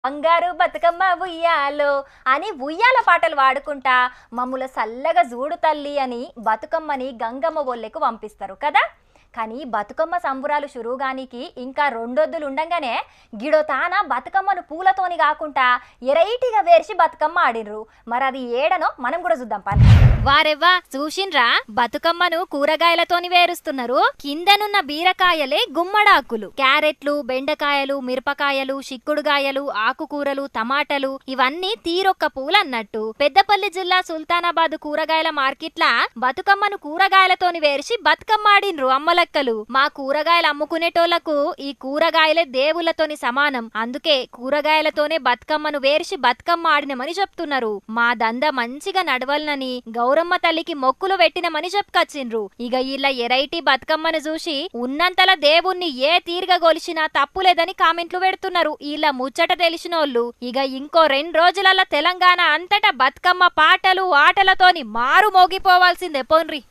బంగారు బతుకమ్మ ఉయ్యాలో అని ఉయ్యాల పాటలు పాడుకుంటా మమ్ముల సల్లగా జూడు తల్లి అని బతుకమ్మని గంగమ్మ ఒళ్ళెకు పంపిస్తారు కదా. కానీ బతుకమ్మ సంబురాలు షురుగానికి ఇంకా రెండొద్దులు ఉండంగానే గిడో తాన బతుకమ్మను పూలతోని కాకుండా ఎరైటిగా వేర్చి బతుకమ్మ ఆడినరు. మరి అది ఏడనో మనం కూడా చూద్దాం పని. వారెవ్వా చూసిండ్రా, బతుకమ్మను కూరగాయలతోని వేరుస్తున్నారు. కిందనున్న బీరకాయలే గుమ్మడాకులు, క్యారెట్లు, బెండకాయలు, మిరపకాయలు, చిక్కుడుగాయలు, ఆకుకూరలు, టమాటాలు ఇవన్నీ తీరొక్క పూలన్నట్టు. పెద్దపల్లి జిల్లా సుల్తానాబాద్ కూరగాయల మార్కెట్ల బతుకమ్మను కూరగాయలతోని వేర్చి బతుకమ్మ ఆడినరు అమ్మల లెక్కలు. మా కూరగాయలు అమ్ముకునేటోళ్లకు ఈ కూరగాయలే దేవుళ్లతోని సమానం, అందుకే కూరగాయలతోనే బతుకమ్మను వేర్చి బతుకమ్మ ఆడినమని చెప్తున్నారు. మా దంద మంచిగా నడవలనని గౌరమ్మ తల్లికి మొక్కులు పెట్టినమని చెప్పుకొచ్చిండ్రు. ఇక ఇలా ఎరైటీ బతుకమ్మను చూసి ఉన్నంతలా దేవుణ్ణి ఏ తీరుగా గొలిచినా తప్పులేదని కామెంట్లు పెడుతున్నారు ఇలా ముచ్చట తెలిసినోళ్ళు. ఇక ఇంకో 2 రోజులలో తెలంగాణ అంతటా బతుకమ్మ పాటలు ఆటలతోని మారు మోగిపోవాల్సిందే పోన్రి.